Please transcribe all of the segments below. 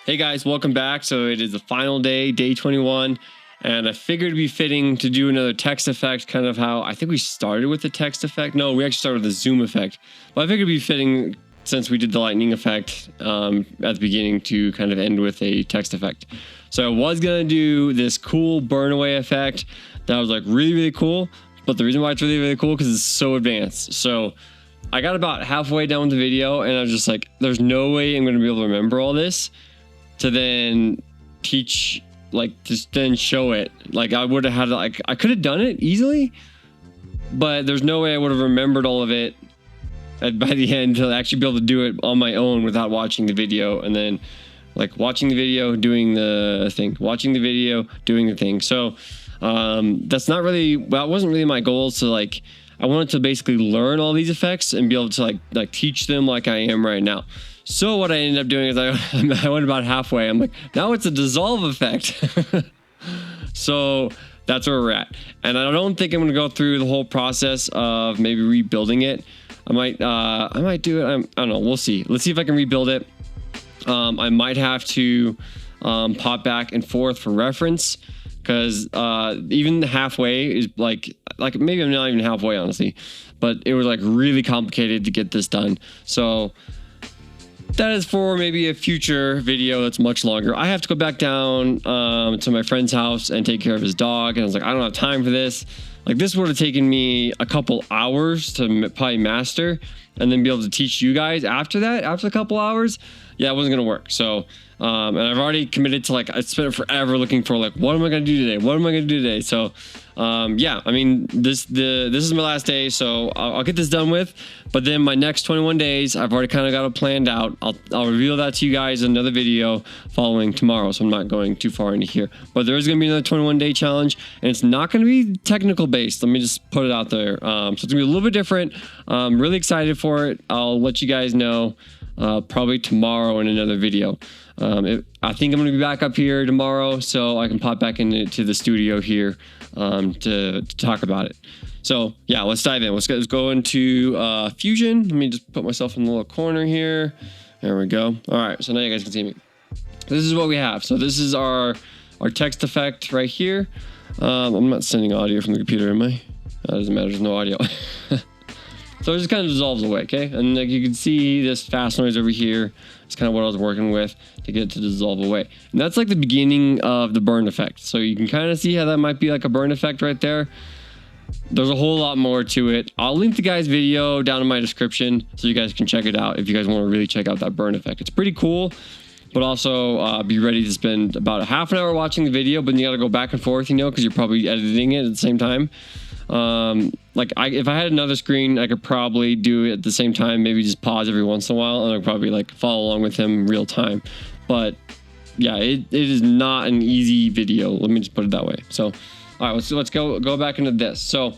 Hey guys, welcome back. So it is the final day, day 21, and I figured it'd be fitting to do another text effect, kind of how I think we started with the text effect. No, we actually started with the zoom effect, but I figured it'd be fitting since we did the lightning effect at the beginning to kind of end with a text effect. So I was gonna do this cool burn away effect that was like really, really cool, but the reason why it's really, really cool because it's so advanced. So I got about halfway down with the video and I was just like, there's no way I'm gonna be able to remember all this to then teach, like, just then show it. Like, I would have had, like, I could have done it easily, but there's no way I would have remembered all of it by the end to actually be able to do it on my own without watching the video, and then like watching the video, doing the thing, watching the video, doing the thing. So that's not really, well, it wasn't really my goal. So like, I wanted to basically learn all these effects and be able to like teach them like I am right now. So what I ended up doing is I went about halfway. I'm like, now it's a dissolve effect. So that's where we're at. And I don't think I'm going to go through the whole process of maybe rebuilding it. I might do it. I don't know. We'll see. Let's see if I can rebuild it. I might have to pop back and forth for reference, because even halfway is like maybe I'm not even halfway, honestly, but it was like really complicated to get this done. So that is for maybe a future video that's much longer. I have to go back down to my friend's house and take care of his dog, and I was like, I don't have time for this. Like, this would have taken me a couple hours to probably master, and then be able to teach you guys after that, after a couple hours. Yeah, it wasn't gonna work. So and I've already committed to, like, I spent forever looking for, like, what am I gonna do today? What am I gonna do today? So yeah, I mean, this is my last day, so I'll get this done with. But then my next 21 days, I've already kind of got it planned out. I'll reveal that to you guys in another video following tomorrow, so I'm not going too far into here. But there is going to be another 21-day challenge, and it's not going to be technical based. Let me just put it out there. So it's going to be a little bit different. I'm really excited for it. I'll let you guys know probably tomorrow in another video. I think I'm going to be back up here tomorrow, so I can pop back into the studio here to talk about it. So yeah, let's dive in. Let's go into Fusion. Let me just put myself in the little corner here. There we go. All right, so now you guys can see me. This is what we have. So this is our text effect right here. I'm not sending audio from the computer, am I? That doesn't matter. There's no audio. So it just kind of dissolves away, okay? And like you can see this fast noise over here. It's kind of what I was working with to get it to dissolve away. And that's like the beginning of the burn effect. So you can kind of see how that might be like a burn effect right there. There's a whole lot more to it. I'll link the guy's video down in my description so you guys can check it out if you guys want to really check out that burn effect. It's pretty cool, but also be ready to spend about a half an hour watching the video, but you got to go back and forth, you know, because you're probably editing it at the same time. If I had another screen, I could probably do it at the same time, maybe just pause every once in a while, and I'd probably like follow along with him real time. But yeah, it is not an easy video. Let me just put it that way. So, all right, let's go back into this. So,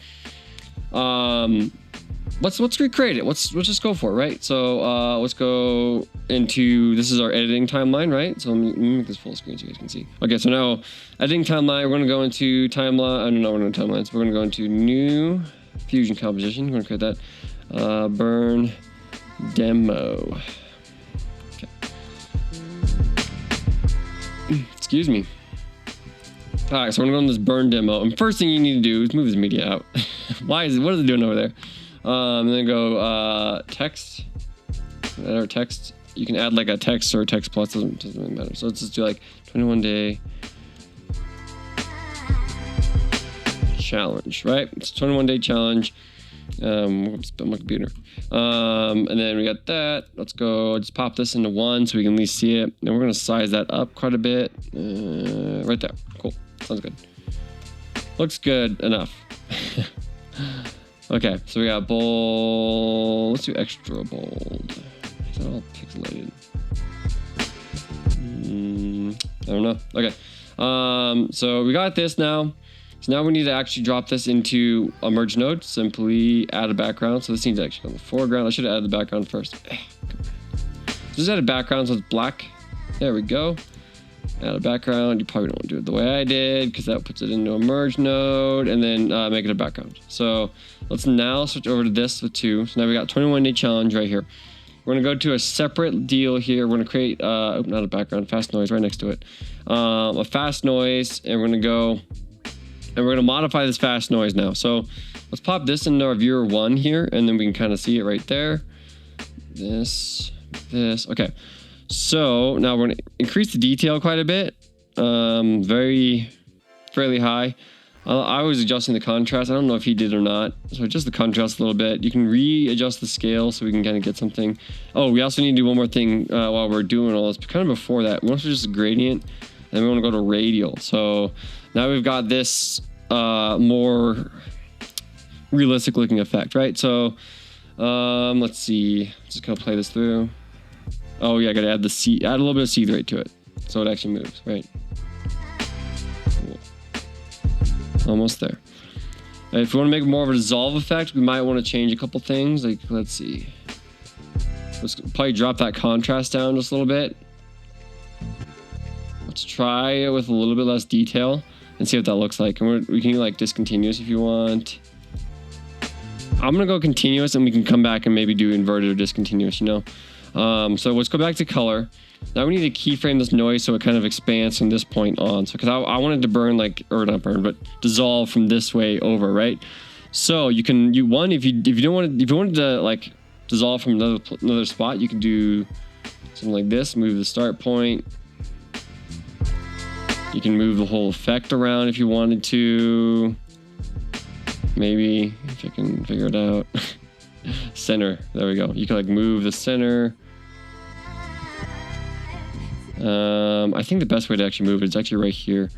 let's recreate it. Let's just go for it, right? So, let's go into, this is our editing timeline, right? So let me make this full screen so you guys can see. Okay, so now editing timeline, we're gonna go into timeline. I don't know, we're going to timelines. We're gonna go into new Fusion composition. We're gonna create that burn demo. Okay. Excuse me. All right, so we're gonna go on this burn demo. And first thing you need to do is move this media out. What is it doing over there? And then go text. Add our text. You can add like a text or a text plus. Doesn't really matter. So let's just do like 21-day challenge, right? It's 21-day challenge. Whoops, on my computer. And then we got that. Let's go. Just pop this into 1 so we can at least see it. And we're gonna size that up quite a bit. Right there. Cool. Sounds good. Looks good enough. Okay, so we got bold. Let's do extra bold. Is that all pixelated? I don't know. Okay. So we got this now. So now we need to actually drop this into a merge node. Simply add a background. So this needs to actually go in the foreground. I should have added the background first. Just add a background so it's black. There we go. Add a background. You probably don't want to do it the way I did because that puts it into a merge node, and then make it a background. So let's now switch over to this with 2. So now we got 21-day challenge right here. We're gonna go to a separate deal here. We're gonna create not a background, fast noise right next to it. A fast noise, and we're gonna go and we're gonna modify this fast noise now. So let's pop this into our viewer 1 here, and then we can kind of see it right there. This. Okay. So now we're gonna increase the detail quite a bit. Fairly high. I was adjusting the contrast. I don't know if he did or not. So adjust the contrast a little bit. You can readjust the scale so we can kind of get something. Oh, we also need to do one more thing while we're doing all this. But kind of before that, we want to just a gradient, and we want to go to radial. So now we've got this more realistic looking effect, right? So let's see. Just kind of play this through. Oh yeah, I gotta add a little bit of seed rate to it, so it actually moves, right? Cool. Almost there. If we want to make more of a dissolve effect, we might want to change a couple things. Like, let's see. Let's probably drop that contrast down just a little bit. Let's try it with a little bit less detail and see what that looks like. And we can do like discontinuous if you want. I'm gonna go continuous, and we can come back and maybe do inverted or discontinuous, you know. So let's go back to color. Now we need to keyframe this noise so it kind of expands from this point on. So because I wanted to burn or not burn, but dissolve from this way over, right? So if you wanted to like dissolve from another spot, you can do something like this. Move the start point. You can move the whole effect around if you wanted to. Maybe if I can figure it out. Center. There we go. You can like move the center. I think the best way to actually move it is actually right here.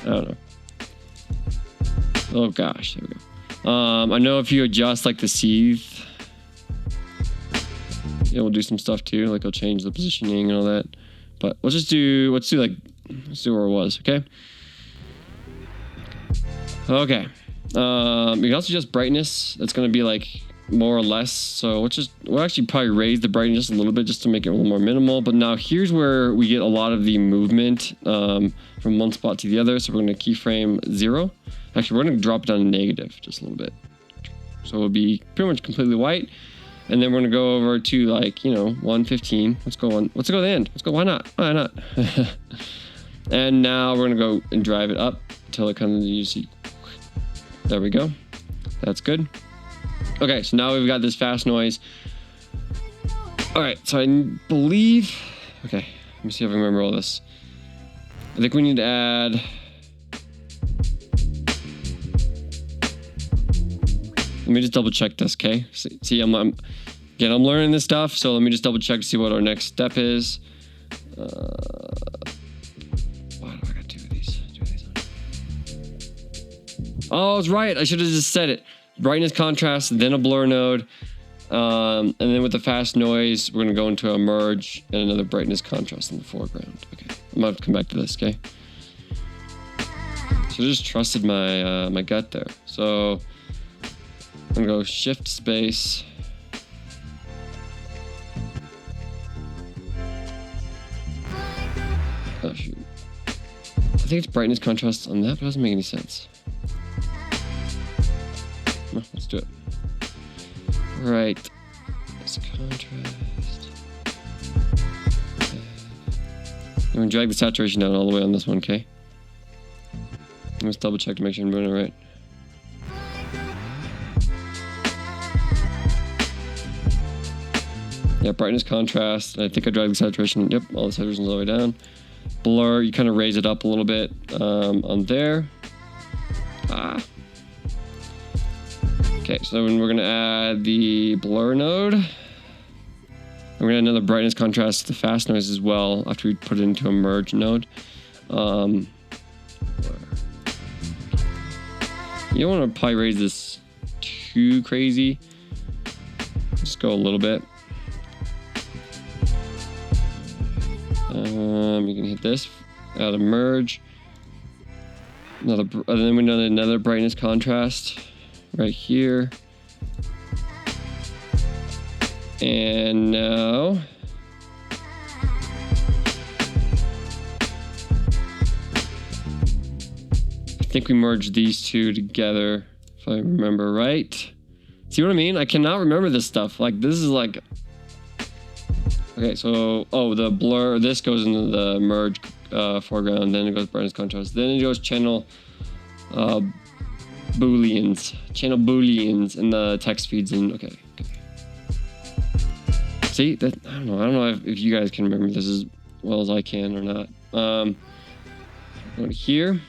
I don't know. Oh gosh, there we go. I know if you adjust like the seethe, it will do some stuff too. Like it'll change the positioning and all that. But let's do where it was. Okay. Okay. You can also adjust brightness. That's going to be like more or less. So we'll actually probably raise the brightness just a little bit just to make it a little more minimal. But now here's where we get a lot of the movement from one spot to the other. So we're going to keyframe 0. Actually, we're going to drop it down to negative just a little bit. So it'll be pretty much completely white. And then we're going to go over to like, 115. Let's go to the end. Let's go. Why not? Why not? And now we're going to go and drive it up until it kind of, you see. There we go. That's good. Okay, so now we've got this fast noise. All right, so I believe... Okay, let me see if I remember all this. I think we need to add... Let me just double check this, okay? See, I'm learning this stuff, so let me just double check to see what our next step is. Why do I got two of these? Oh, I was right. I should have just said it. Brightness contrast, then a blur node. And then with the fast noise, we're going to go into a merge and another brightness contrast in the foreground. Okay, I'm going to have to come back to this, okay? So I just trusted my my gut there. So I'm going to go shift space. Oh, shoot. I think it's brightness contrast on that, but it doesn't make any sense. No, let's do it. Right. Let's contrast. I'm going to drag the saturation down all the way on this one, okay? Let's double check to make sure I'm doing it right. Yeah, brightness, contrast. I think I dragged the saturation. Yep, all the saturation's all the way down. Blur, you kind of raise it up a little bit on there. Okay, so then we're going to add the blur node. And we're going to add another brightness contrast to the fast noise as well after we put it into a merge node. You don't want to probably raise this too crazy. Just go a little bit. You can hit this, add a merge. And then we done another brightness contrast right here. And now I think we merged these two together, if I remember right. See what I mean? I cannot remember this stuff. Like, this is like... Okay, so... Oh, the blur... This goes into the merge foreground. Then it goes brightness contrast. Then it goes channel... booleans. Channel booleans. And the text feeds in. Okay. See? That, I don't know if you guys can remember this as well as I can or not. Go to here.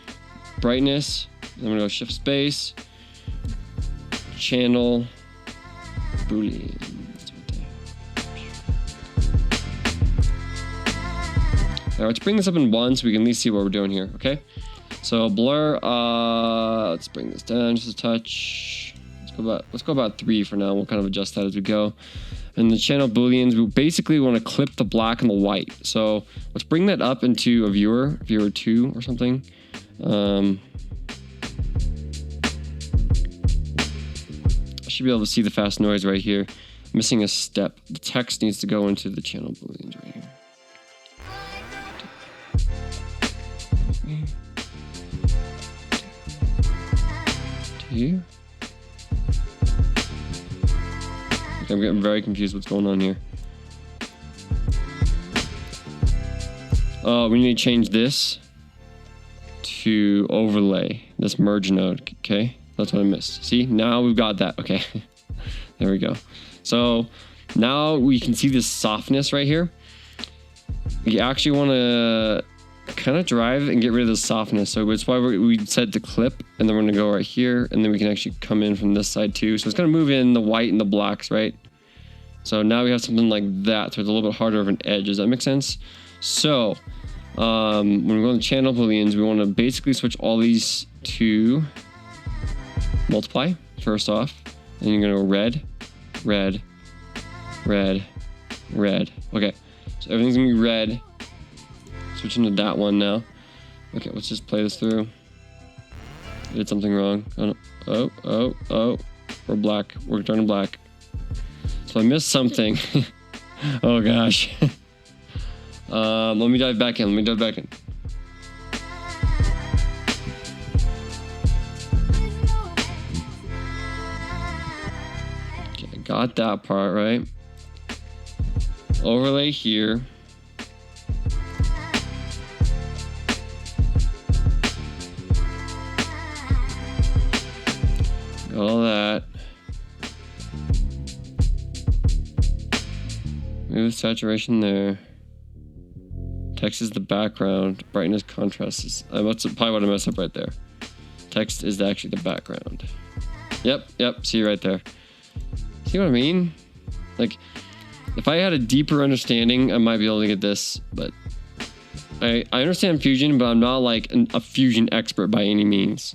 Brightness. I'm going to go shift space. Channel boolean. Now let's bring this up in 1 so we can at least see what we're doing here, okay? So blur, let's bring this down just a touch. Let's go about 3 for now. We'll kind of adjust that as we go. And the channel booleans, we basically want to clip the black and the white. So let's bring that up into a viewer 2 or something. I should be able to see the fast noise right here. Missing a step. The text needs to go into the channel booleans right here. Here. Okay, I'm getting very confused what's going on here. Oh, we need to change this to overlay, this merge node, okay? That's what I missed. See, now we've got that, okay. There we go. So now we can see this softness right here. We actually want to kind of drive and get rid of the softness. So that's why we said to clip, and then we're going to go right here, and then we can actually come in from this side too. So it's going to move in the white and the blacks, right? So now we have something like that. So it's a little bit harder of an edge. Does that make sense? So when we go to channel booleans, we want to basically switch all these to multiply first off. And you're going to go red, red, red, red. Okay, so everything's going to be red. Switching to that one now. Okay, let's just play this through. I did something wrong. Oh. We're black. We're turning black. So I missed something. Oh gosh. Let me dive back in. Okay, I got that part right. Overlay here. All that. Move saturation there. Text is the background. Brightness, contrast is... That's probably what I messed up right there. Text is actually the background. Yep. See right there. See what I mean? Like, if I had a deeper understanding, I might be able to get this. But I understand Fusion, but I'm not like a Fusion expert by any means.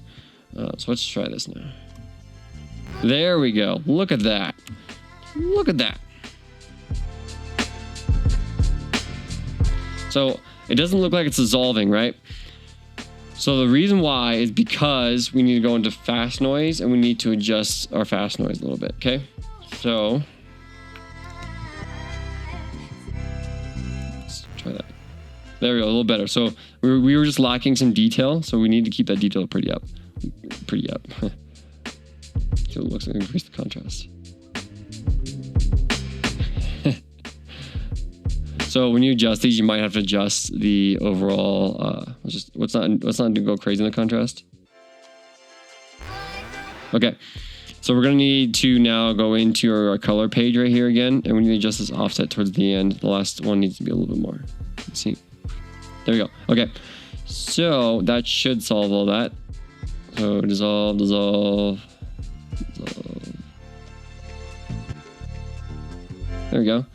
So let's try this now. There we go. Look at that. So it doesn't look like it's dissolving, right? So the reason why is because we need to go into fast noise and we need to adjust our fast noise a little bit, okay? So let's try that. There we go, a little better. So we were just lacking some detail, so we need to keep that detail pretty up. So it looks like increase the contrast. So when you adjust these, you might have to adjust the overall. Let's not go crazy in the contrast. Okay, so we're gonna need to now go into our color page right here again, and we need to adjust this offset towards the end. The last one needs to be a little bit more. Let's see. There we go. Okay, so that should solve all that. So dissolve. There we go.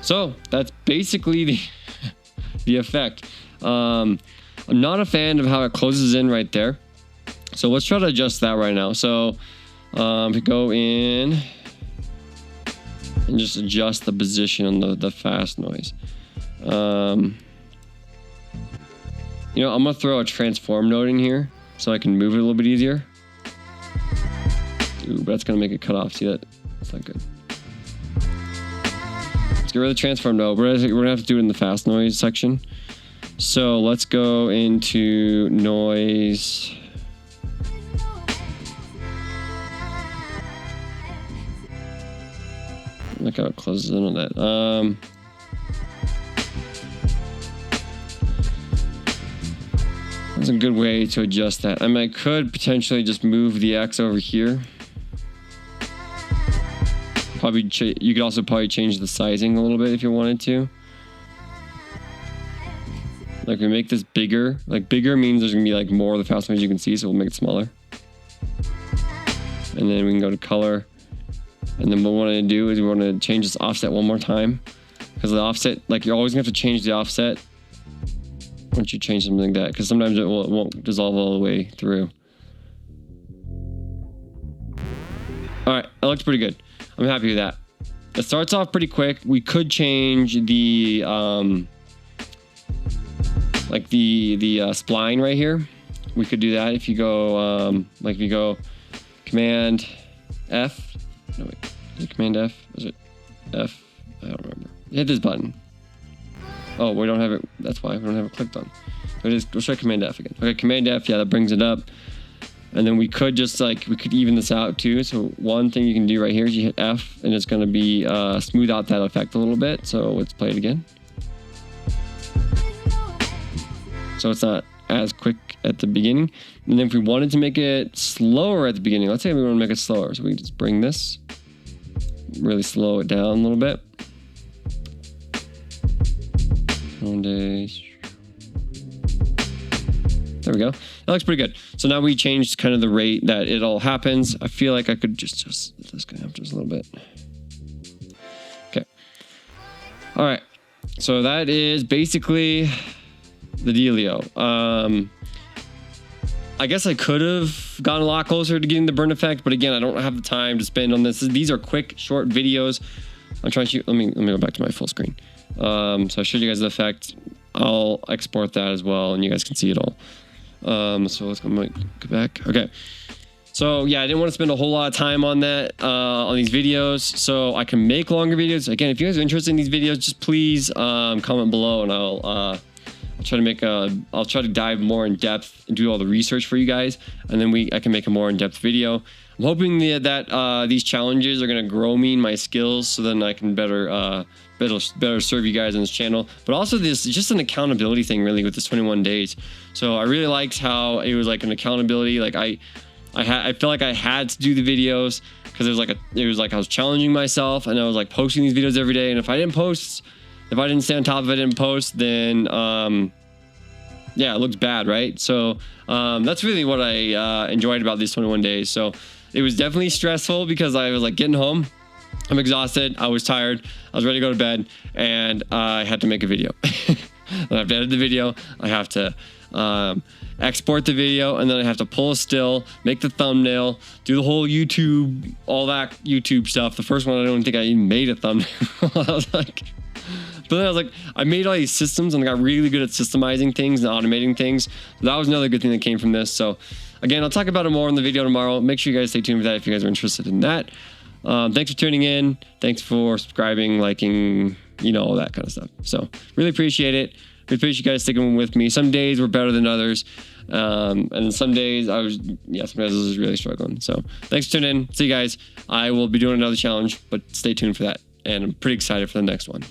So that's basically the effect. I'm not a fan of how it closes in right there. So let's try to adjust that right now. So if we go in and just adjust the position on the fast noise. I'm gonna throw a transform node in here so I can move it a little bit easier. Ooh, but that's gonna make it cut off. See that? That's not good. Get rid of the transform node. We're gonna have to do it in the fast noise section. So let's go into noise. Look how it closes in on that. That's a good way to adjust that. I mean, I could potentially just move the X over here. Probably you could also probably change the sizing a little bit if you wanted to. Like we make this bigger. Like bigger means there's gonna be like more of the fast moves you can see, so we'll make it smaller. And then we can go to color. And then what we want to do is we want to change this offset one more time. Because the offset, like you're always gonna have to change the offset once you change something like that. Because sometimes it won't dissolve all the way through. Alright, that looks pretty good. I'm happy with that. It starts off pretty quick. We could change the like the spline right here. We could do that if you go like if you go Command F. No wait, is it Command F? Is it F? I don't remember. Hit this button. Oh, we don't have it. That's why we don't have it clicked on. Let's try Command F again. Okay, Command F. Yeah, that brings it up. And then we could just like we could even this out too. So one thing you can do right here is you hit F, and it's gonna be smooth out that effect a little bit. So let's play it again. So it's not as quick at the beginning. And then if we wanted to make it slower at the beginning, let's say we want to make it slower. So we can just bring this, really slow it down a little bit. There we go. That looks pretty good. So now we changed kind of the rate that it all happens. I feel like I could just this guy up just a little bit. Okay. All right. So that is basically the dealio. I guess I could have gotten a lot closer to getting the burn effect, but again, I don't have the time to spend on this. These are quick, short videos. I'm trying to shoot. Let me go back to my full screen. So I showed you guys the effect. I'll export that as well, and you guys can see it all. So let's go back. Okay. So yeah, I didn't want to spend a whole lot of time on that, on these videos, so I can make longer videos. Again, if you guys are interested in these videos, just please comment below, and I'll try to dive more in depth and do all the research for you guys, and then I can make a more in-depth video. I'm hoping that these challenges are going to grow me in my skills, so then I can better serve you guys on this channel. But also this is just an accountability thing really with this 21 days. So I really liked how it was like an accountability. Like I felt like I had to do the videos because it was like I was challenging myself, and I was like posting these videos every day. And if I didn't stay on top of it and post, then yeah, it looks bad, right? So that's really what I enjoyed about these 21 days. So it was definitely stressful because I was like getting home, I'm exhausted, I was tired, I was ready to go to bed, and I had to make a video. I have to edit the video, I have to export the video, and then I have to pull a still, make the thumbnail, do the whole YouTube, all that YouTube stuff. The first one, I don't think I even made a thumbnail. I was like... But then I was like, I made all these systems and I got really good at systemizing things and automating things. So that was another good thing that came from this. So again, I'll talk about it more in the video tomorrow. Make sure you guys stay tuned for that if you guys are interested in that. Thanks for tuning in. Thanks for subscribing, liking, all that kind of stuff. So really appreciate it. We appreciate you guys sticking with me. Some days were better than others. And some days I was really struggling. So thanks for tuning in. See you guys. I will be doing another challenge, but stay tuned for that. And I'm pretty excited for the next one.